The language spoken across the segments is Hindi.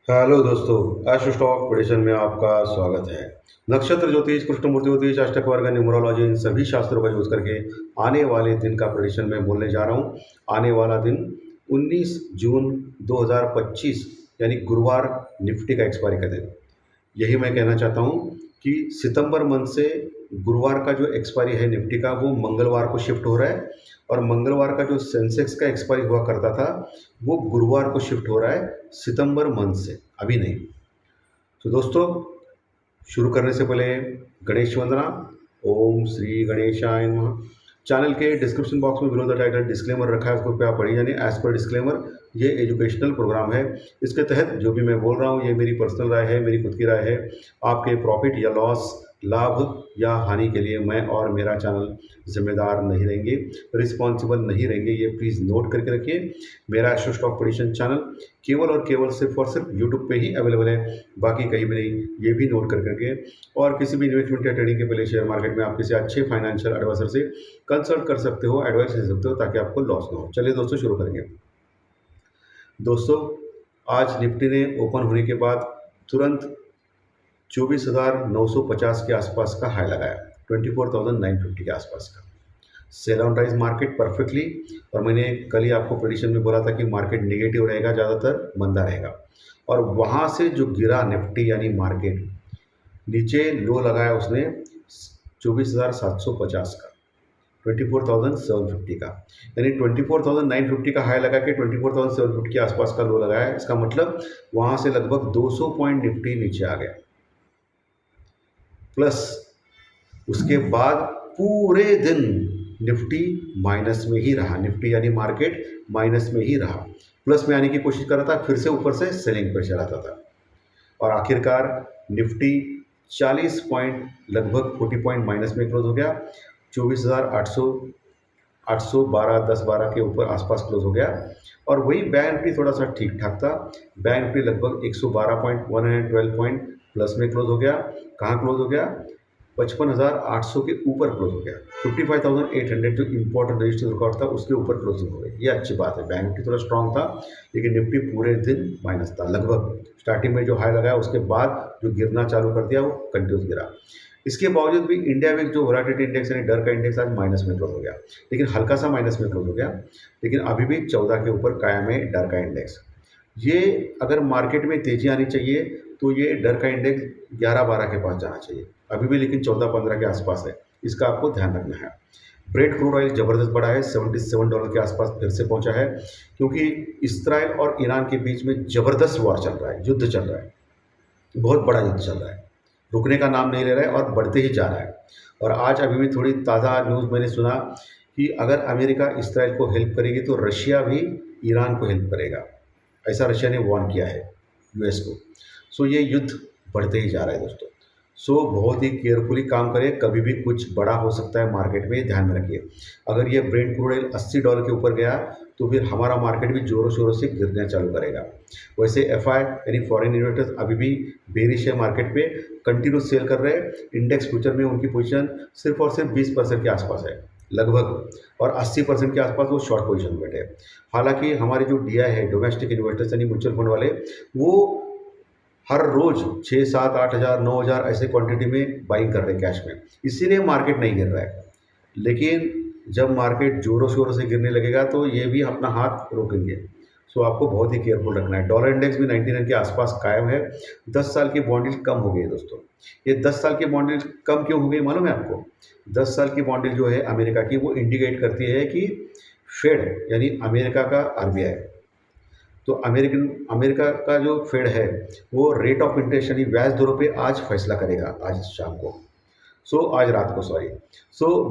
हेलो दोस्तों, एस्ट्रो स्टॉक प्रेडिक्शन में आपका स्वागत है। नक्षत्र ज्योतिष, कृष्णमूर्ति ज्योतिष, अष्टक वर्ग, न्यूमरोलॉजी, इन सभी शास्त्रों का यूज करके आने वाले दिन का प्रेडिक्शन मैं बोलने जा रहा हूँ। आने वाला दिन 19 जून 2025 यानी गुरुवार, निफ्टी का एक्सपायरी का दिन। यही मैं कहना चाहता हूँ कि सितंबर मंथ से गुरुवार का जो एक्सपायरी है निफ्टी का, वो मंगलवार को शिफ्ट हो रहा है। और मंगलवार का जो सेंसेक्स का एक्सपायरी हुआ करता था, वो गुरुवार को शिफ्ट हो रहा है सितंबर मंथ से, अभी नहीं। तो दोस्तों, शुरू करने से पहले गणेश वंदना। ओम श्री गणेशाय नमः। चैनल के डिस्क्रिप्शन बॉक्स में बिलो द टाइटल डिस्क्लेमर रखा है, उसको पे आप पढ़िए। यानी एज पर डिस्क्लेमर, ये एजुकेशनल प्रोग्राम है। इसके तहत जो भी मैं बोल रहा हूँ, ये मेरी पर्सनल राय है, मेरी खुद की राय है। आपके प्रॉफिट या लॉस, लाभ या हानि के लिए मैं और मेरा चैनल जिम्मेदार नहीं रहेंगे, रिस्पॉन्सिबल नहीं रहेंगे। ये प्लीज़ नोट करके रखिए। मेरा एस्ट्रो स्टॉक प्रेडिक्शन चैनल केवल और केवल सिर्फ और सिर्फ यूट्यूब पे ही अवेलेबल है, बाकी कहीं भी नहीं। ये भी नोट कर करके, और किसी भी इन्वेस्टमेंट या ट्रेडिंग के पहले शेयर मार्केट में आप किसी अच्छे फाइनेंशियल एडवाइजर से कंसल्ट कर सकते हो, एडवाइस ले सकते हो, ताकि आपको लॉस ना हो। चलिए दोस्तों, शुरू करेंगे। दोस्तों, आज निफ्टी ने ओपन होने के बाद तुरंत 24,950 के आसपास का हाई लगाया, 24,950 के आसपास का। Sell on rise market perfectly. और मैंने कल ही आपको प्रेडिक्शन में बोला था कि मार्केट नेगेटिव रहेगा, ज़्यादातर मंदा रहेगा। और वहाँ से जो गिरा निफ्टी यानी मार्केट, नीचे लो लगाया उसने 24,750 का, 24,750 का। यानी 24,950 का हाई लगा के 24,750 के आसपास का लो लगाया। इसका मतलब वहाँ से लगभग 200 पॉइंट निफ्टी नीचे आ गया। प्लस उसके बाद पूरे दिन निफ्टी माइनस में ही रहा। निफ्टी यानी मार्केट माइनस में ही रहा। प्लस में आने की कोशिश कर रहा था, फिर से ऊपर से सेलिंग प्रेशर आता था। और आखिरकार निफ्टी 40 पॉइंट, लगभग 40 पॉइंट माइनस में क्लोज हो गया। 24,800, 812, 10-12 के ऊपर आसपास क्लोज हो गया। और वही बैंक निफ्टी थोड़ा सा ठीक ठाक था। बैंक निफ्टी लगभग 112 पॉइंट, 112 पॉइंट प्लस में क्लोज हो गया। कहाँ क्लोज हो गया? 55,800 के ऊपर क्लोज हो गया। 55,800 जो इंपॉर्टेंट रजिस्टर रिकॉर्ड था, उसके ऊपर क्लोजिंग हो गई। ये अच्छी बात है। बैंक निफ्टी थोड़ा स्ट्रांग था, लेकिन निफ्टी पूरे दिन माइनस था। लगभग स्टार्टिंग में जो हाई लगाया, उसके बाद जो गिरना चालू कर दिया, वो कंटिन्यूस गिरा। इसके बावजूद भी इंडिया में जो वोलेटिलिटी इंडेक्स यानी डर का इंडेक्स आज माइनस में क्लोज हो गया, लेकिन हल्का सा माइनस में क्लोज हो गया। लेकिन अभी भी 14 के ऊपर कायम है डर का इंडेक्स। ये अगर मार्केट में तेजी आनी चाहिए, तो ये डर का इंडेक्स 11-12 के पास जाना चाहिए। अभी भी लेकिन 14-15 के आसपास है, इसका आपको ध्यान रखना है। ब्रेड क्रूड ऑयल ज़बरदस्त बढ़ा है, $77 के आसपास फिर से पहुंचा है, क्योंकि इसराइल और ईरान के बीच में ज़बरदस्त वॉर चल रहा है, युद्ध चल रहा है, बहुत बड़ा युद्ध चल रहा है। रुकने का नाम नहीं ले रहा है और बढ़ते ही जा रहा है। और आज अभी भी थोड़ी ताज़ा न्यूज़ मैंने सुना कि अगर अमेरिका इसराइल को हेल्प करेगी, तो रशिया भी ईरान को हेल्प करेगा। ऐसा रशिया ने वार्न किया है यूएस को। सो ये युद्ध बढ़ते ही जा रहा है दोस्तों। सो बहुत ही केयरफुली काम करें, कभी भी कुछ बड़ा हो सकता है मार्केट में, ध्यान में रखिए। अगर ये ब्रेंट क्रूड ऑयल $80 के ऊपर गया, तो फिर हमारा मार्केट भी ज़ोरों शोरों से गिरना चालू करेगा। वैसे एफआई यानी फॉरेन इन्वेस्टर्स अभी भी बेरिश है मार्केट पे, कंटिन्यूस सेल कर रहे हैं। इंडेक्स फ्यूचर में उनकी पोजीशन सिर्फ और सिर्फ 20% के आसपास है लगभग, और 80% के आसपास वो शॉर्ट पोजीशन में बैठे हैं। हालांकि हमारे जो डीआई है, डोमेस्टिक इन्वेस्टर्स यानी म्यूचुअल फंड वाले, वो हर रोज 6, 7, 8 हज़ार, 9 हज़ार ऐसे क्वांटिटी में बाइंग कर रहे हैं कैश में, इसीलिए मार्केट नहीं गिर रहा है। लेकिन जब मार्केट जोरों शोरों से गिरने लगेगा, तो ये भी अपना हाथ रोकेंगे। सो आपको बहुत ही केयरफुल रखना है। डॉलर इंडेक्स भी 99 के आसपास कायम है। 10 साल की बॉन्ड यील्ड कम हो गई है दोस्तों। ये 10 साल की बॉन्ड यील्ड कम क्यों हो गई मालूम है आपको? 10 साल की बॉन्ड यील्ड जो है अमेरिका की, वो इंडिकेट करती है कि फेड यानी अमेरिका का आरबीआई, तो अमेरिका का जो फेड है, वो रेट ऑफ इंटरेस्ट यानी ब्याज दरों पे आज फैसला करेगा, आज शाम को। आज रात को, सॉरी।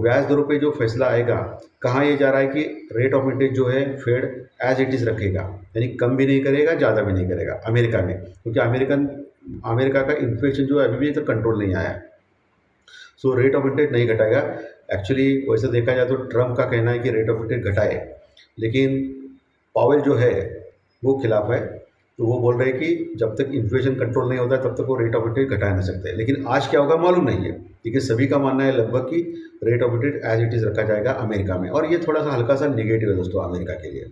ब्याज दरों पे जो फैसला आएगा, कहाँ ये जा रहा है कि रेट ऑफ इंटरेस्ट जो है फेड एज इट इज़ रखेगा, यानी कम भी नहीं करेगा, ज़्यादा भी नहीं करेगा अमेरिका में, क्योंकि अमेरिका का इन्फ्लेशन जो है अभी भी तक कंट्रोल नहीं आया है। रेट ऑफ इंटरेस्ट नहीं घटाएगा। एक्चुअली वैसे देखा जाए तो ट्रम्प का कहना है कि रेट ऑफ इंटरेस्ट घटाए, लेकिन पावेल जो है वो खिलाफ है। तो वो बोल रहे हैं कि जब तक इन्फ्लेशन कंट्रोल नहीं होता है, तब तक वो रेट ऑफ इंटरेस्ट घटा नहीं सकते। लेकिन आज क्या होगा मालूम नहीं है, लेकिन सभी का मानना है लगभग कि rate of interest as it is रखा जाएगा अमेरिका में। और ये थोड़ा सा हल्का सा नेगेटिव है दोस्तों अमेरिका के लिए।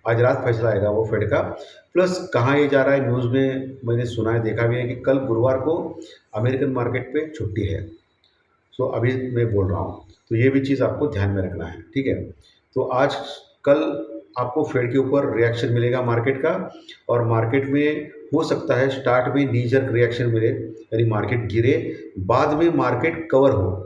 आज रात फैसला आएगा वो फेड का। प्लस कहाँ ये जा रहा है, न्यूज़ में मैंने सुना है, देखा भी है कि कल गुरुवार को अमेरिकन मार्केट पे छुट्टी है। सो अभी मैं बोल रहा हूँ, तो ये भी चीज़ आपको ध्यान में रखना है, ठीक है। तो आज कल आपको फेड के ऊपर रिएक्शन मिलेगा मार्केट का, और मार्केट में हो सकता है स्टार्ट में नी जर्क रिएक्शन मिले, यानी मार्केट गिरे, बाद में मार्केट कवर हो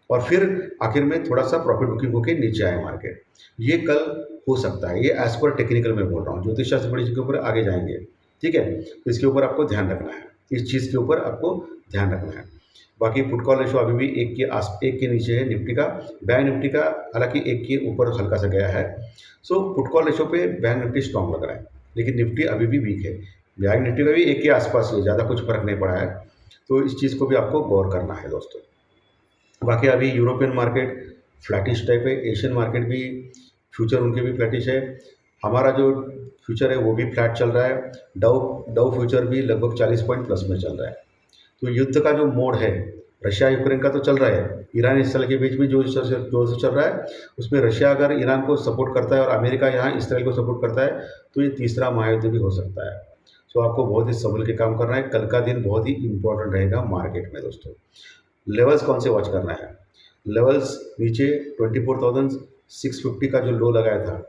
और फिर आखिर में थोड़ा सा प्रॉफिट बुकिंग होकर नीचे आए मार्केट। ये कल हो सकता है, ये एज पर टेक्निकल में बोल रहा हूँ, ज्योतिष शास्त्र बड़ी के ऊपर आगे जाएंगे, ठीक है। तो इसके ऊपर आपको ध्यान रखना है, इस चीज़ के ऊपर आपको ध्यान रखना है। बाकी पुट कॉल रेशो अभी भी एक के नीचे है निफ्टी का। बैंक निफ्टी का हालांकि एक के ऊपर हल्का सा गया है। सो पुट कॉल रेशो पे बैंक निफ्टी स्ट्रॉन्ग लग रहा है, लेकिन निफ्टी अभी भी वीक है। बैंक निफ्टी का भी एक के आसपास ही है, ज़्यादा कुछ फर्क नहीं पड़ा है। तो इस चीज़ को भी आपको गौर करना है दोस्तों। बाकी अभी यूरोपियन मार्केट फ्लैटिश टाइप है, एशियन मार्केट भी फ्यूचर उनके भी फ्लैटिश है। हमारा जो फ्यूचर है वो भी फ्लैट चल रहा है। डाउ फ्यूचर भी लगभग 40 पॉइंट प्लस में चल रहा है। तो युद्ध का जो मोड है रशिया यूक्रेन का तो चल रहा है, ईरान इसराइल के बीच में जो चल रहा है, उसमें रशिया अगर ईरान को सपोर्ट करता है और अमेरिका यहाँ इसराइल को सपोर्ट करता है तो ये तीसरा महायुद्ध भी हो सकता है। तो आपको बहुत ही संभल के काम करना है। कल का दिन बहुत ही इंपॉर्टेंट रहेगा मार्केट में दोस्तों। लेवल्स कौन से वॉच करना है, लेवल्स नीचे 24,650 का जो लो लगाया था,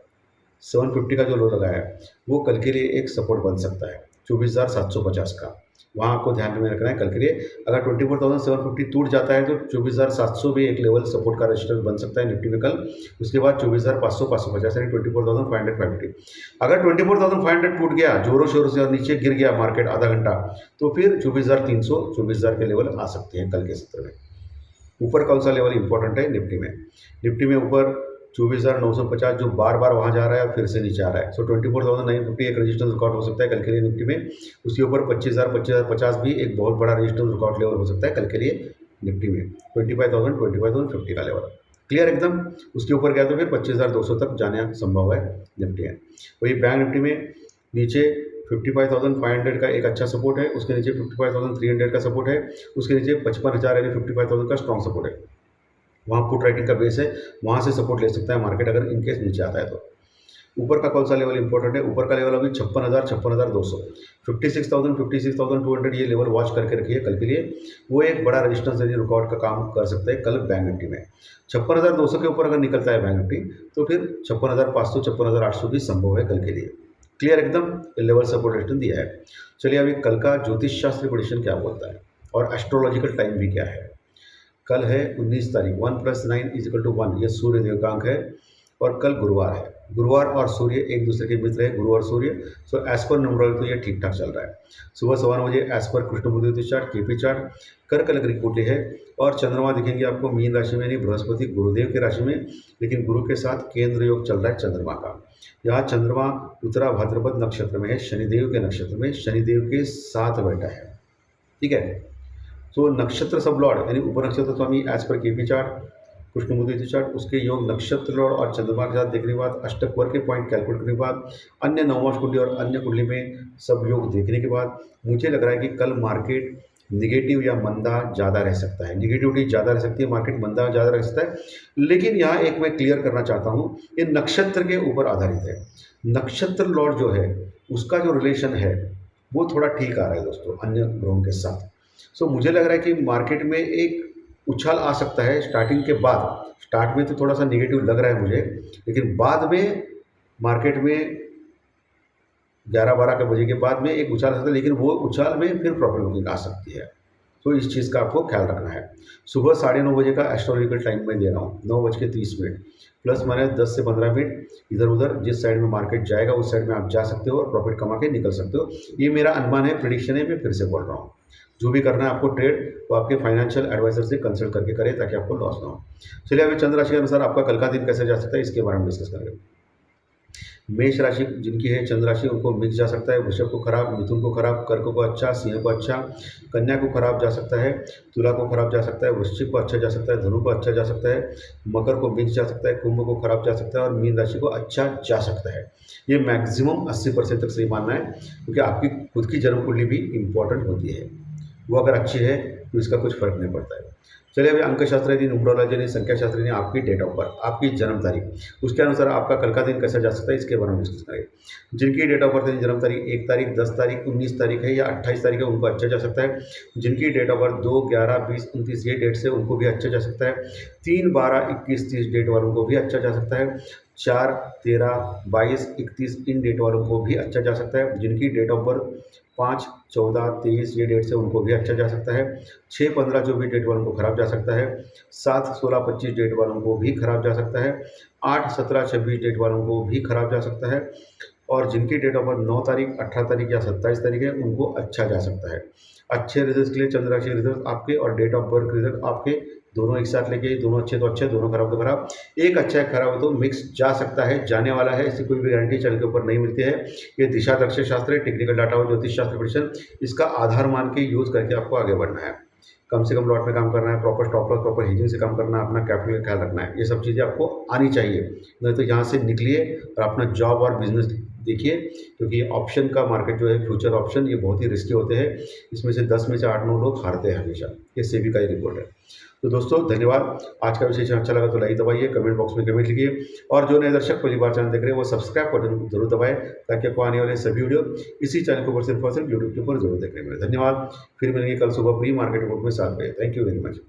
750 का जो लो लगाया है, वो कल के लिए एक सपोर्ट बन सकता है 24,750 का। वहाँ आपको ध्यान में रखना है कल के लिए। अगर 24,750 टूट जाता है तो 24,700 भी एक लेवल सपोर्ट का रजिस्टर बन सकता है निफ्टी में कल। उसके बाद 24,500 550 यानी 24,550। अगर 24,500 टूट गया जोरों शोरों से और नीचे गिर गया मार्केट आधा घंटा, तो फिर 24,300 24,000 के लेवल आ सकते हैं कल के सत्र में। ऊपर कौन सा लेवल इंपॉर्टेंट है निफ्टी में, निफ्टी में ऊपर 24,950 जो बार बार वहाँ जा रहा है और फिर से नीचे आ रहा है। सो 24,950 एक रजिस्टेंस रिकॉर्ड हो सकता है कल के लिए निफ्टी में। उसके ऊपर 25,050 भी एक बहुत बड़ा रजिस्टेंस रिकॉर्ड लेवल हो सकता है कल के लिए निफ्टी में। 25,050 का लेवल क्लियर एकदम। उसके ऊपर गया तो फिर 25,200 तक जाने संभव है निफ्टी है। वही बैंक निफ्टी में नीचे 55,500 का एक अच्छा सपोर्ट है, उसके नीचे 55,300 का सपोर्ट है, उसके नीचे 55,000 यानी 55,000 का स्ट्रॉन्ग सपोर्ट है। वहाँ पुट राइटिंग का बेस है, वहाँ से सपोर्ट ले सकता है मार्केट अगर इनकेस नीचे आता है तो। ऊपर का कौन सा लेवल इंपॉर्टेंट है, ऊपर का लेवल अभी 56,000 56,200 56,000 56,200 ये लेवल वॉच करके रखिए कल के लिए। वो एक बड़ा रेजिस्टेंस यानी रिकॉर्ड का काम कर सकता है कल बैंक निफ्टी में। 56,200 के ऊपर अगर निकलता है बैंक निफ्टी तो फिर 56,500 56,800 भी संभव है कल के लिए। क्लियर एकदम, लेवल सपोर्ट रेजिस्टेंस दिया है। चलिए अभी कल का ज्योतिष शास्त्र प्रेडिक्शन क्या बोलता है और एस्ट्रोलॉजिकल टाइम भी क्या है। कल है 19 तारीख, 1 + 9 = 1, यह सूर्य देव का अंक है। और कल गुरुवार है, गुरुवार और सूर्य एक दूसरे के मित्र है, गुरु और सूर्य। सो एज पर न्यूमरोलॉजी तो ये ठीक ठाक चल रहा है। सुबह 9:15 बजे एज पर कृष्ण बुद्धि चार्ट केपी चार्ट कर्क लग्न की कुंडली है। और चंद्रमा दिखेंगे आपको मीन राशि में, यानी बृहस्पति गुरुदेव की राशि में, लेकिन गुरु के साथ केंद्र योग चल रहा है चंद्रमा का। यहाँ चंद्रमा उत्तरा भाद्रपद नक्षत्र में है, शनिदेव के नक्षत्र में, शनिदेव के साथ बैठा है, ठीक है। तो नक्षत्र सब लॉर्ड यानी उपनक्षत्र स्वामी as per KP chart Krishna मुद्रित चार्ट, उसके योग नक्षत्र लॉर्ड और चंद्रमा के साथ देखने के बाद, अष्टक वर्ग के पॉइंट कैलकुलेट करने के बाद, अन्य नवमांश कुंडली और अन्य कुंडली में सब योग देखने के बाद मुझे लग रहा है कि कल मार्केट निगेटिव या मंदा ज़्यादा रह सकता है। निगेटिविटी ज़्यादा रह सकती है, मार्केट मंदा ज़्यादा रह सकता है। लेकिन यहाँ एक मैं क्लियर करना चाहता हूँ, ये नक्षत्र के ऊपर आधारित है। नक्षत्र लॉर्ड जो है उसका जो रिलेशन है वो थोड़ा ठीक आ रहा है दोस्तों अन्य ग्रहों के साथ। सो मुझे लग रहा है कि मार्केट में एक उछाल आ सकता है स्टार्टिंग के बाद। स्टार्ट में तो थोड़ा सा नेगेटिव लग रहा है मुझे, लेकिन बाद में मार्केट में 11-12 के बजे के बाद में एक उछाल आ सकता है, लेकिन वो उछाल में फिर प्रॉब्लम बुकिंग आ सकती है। तो इस चीज़ का आपको ख्याल रखना है। सुबह 9:30 बजे का एस्ट्रोलॉजिकल टाइम में दे रहा हूँ, 9:30 प्लस माइनस 10 से 15 मिनट इधर उधर जिस साइड में मार्केट जाएगा उस साइड में आप जा सकते हो और प्रॉफिट कमा के निकल सकते हो। ये मेरा अनुमान है, प्रेडिक्शन है, मैं फिर से बोल रहा हूँ। जो भी करना है आपको ट्रेड तो आपके फाइनेंशियल एडवाइजर से कंसल्ट करके करें ताकि आपको लॉस ना हो। चलिए अभी चंद्र राशि के अनुसार आपका कल का दिन कैसे जा सकता है इसके बारे में डिस्कस करेंगे। मेष राशि जिनकी है चंद्र राशि उनको मिक्स जा सकता है, वृषभ को खराब, मिथुन को खराब, कर्क को अच्छा, सिंह को अच्छा, कन्या को खराब जा सकता है, तुला को खराब जा सकता है, वृश्चिक को अच्छा जा सकता है, धनु को अच्छा जा सकता है, मकर को मिक्स जा सकता है, कुंभ को खराब जा सकता है और मीन राशि को अच्छा जा सकता है। ये मैक्सिमम 80% तक सही मानना है, क्योंकि आपकी खुद की जन्म कुंडली भी इंपॉर्टेंट होती है। वो अगर अच्छी है तो इसका कुछ फर्क नहीं पड़ता है। चलिए अभी अंकशास्त्र यानी न्यूमरोलॉजी यानी संख्या शास्त्र यानी आपकी डेट ऑफ बर्थ, आपकी जन्म तारीख, उसके अनुसार आपका कल का दिन कैसा जा सकता है इसके बारे में डिस्कस करेंगे। जिनकी डेट ऑफ बर्थ यानी जन्म तारीख 1 तारीख, 10 तारीख, 19 तारीख है या 28 तारीख है उनको अच्छा जा सकता है। जिनकी डेट ऑफ बर्थ 2, 11, 20, 29 ये डेट से उनको भी अच्छा जा सकता है। 3, 12, 21, 30 डेट वालों को भी अच्छा जा सकता है। 4, 13, 22, 31 इन डेट वालों को भी अच्छा जा सकता है। जिनकी डेट ऑफ बर्थ 5, 14, 23 ये डेट से उनको भी अच्छा जा सकता है। 6, 15 जो भी डेट वालों को खराब जा सकता है। 7, 16, 25 डेट वालों को भी खराब जा सकता है। 8, 17, 26 डेट वालों को भी खराब जा सकता है। और जिनकी डेट ऑफ बर्थ 9 तारीख, 18 तारीख या 27 तारीख है उनको अच्छा जा सकता है। अच्छे रिजल्ट के लिए चंद्र राशि रिजल्ट आपके और डेट ऑफ बर्थ रिजल्ट आपके दोनों एक साथ लेके, दोनों अच्छे तो अच्छे, दोनों खराब तो खराब, एक अच्छा है खराब है तो मिक्स जा सकता है, जाने वाला है, इसकी कोई भी गारंटी चल के ऊपर नहीं मिलती है। ये दिशा दर्शक शास्त्र है, टेक्निकल डाटा और ज्योतिष शास्त्र प्रेडिक्शन, इसका आधार मान के यूज़ करके आपको आगे बढ़ना है। कम से कम लॉट में काम करना है, proper stop loss, proper hedging से काम करना है, अपना कैपिटल का ख्याल रखना है, ये सब चीज़ें आपको आनी चाहिए। नहीं तो यहाँ से निकलिए और अपना जॉब और बिजनेस देखिए, क्योंकि ऑप्शन का मार्केट जो है फ्यूचर ऑप्शन ये बहुत ही रिस्की होते हैं। इसमें से 10 में से 8-9 लोग हारते हैं हमेशा, ये सेबी का ही रिपोर्ट है। तो दोस्तों धन्यवाद। आज का विषय अच्छा लगा तो लाइक दबाइए, कमेंट बॉक्स में कमेंट लिखिए और जो नए दर्शक पहली बार चैनल देख रहे हैं वो सब्सक्राइब बटन जरूर दबाएं ताकि आपको आने वाले सभी वीडियो इसी चैनल के ऊपर सिर्फ और सिर्फ यूट्यूब के ऊपर जरूर देखने मिले। धन्यवाद। फिर मिलेंगे कल सुबह प्री मार्केट रिपोर्ट में 7 बजे। Thank you very much.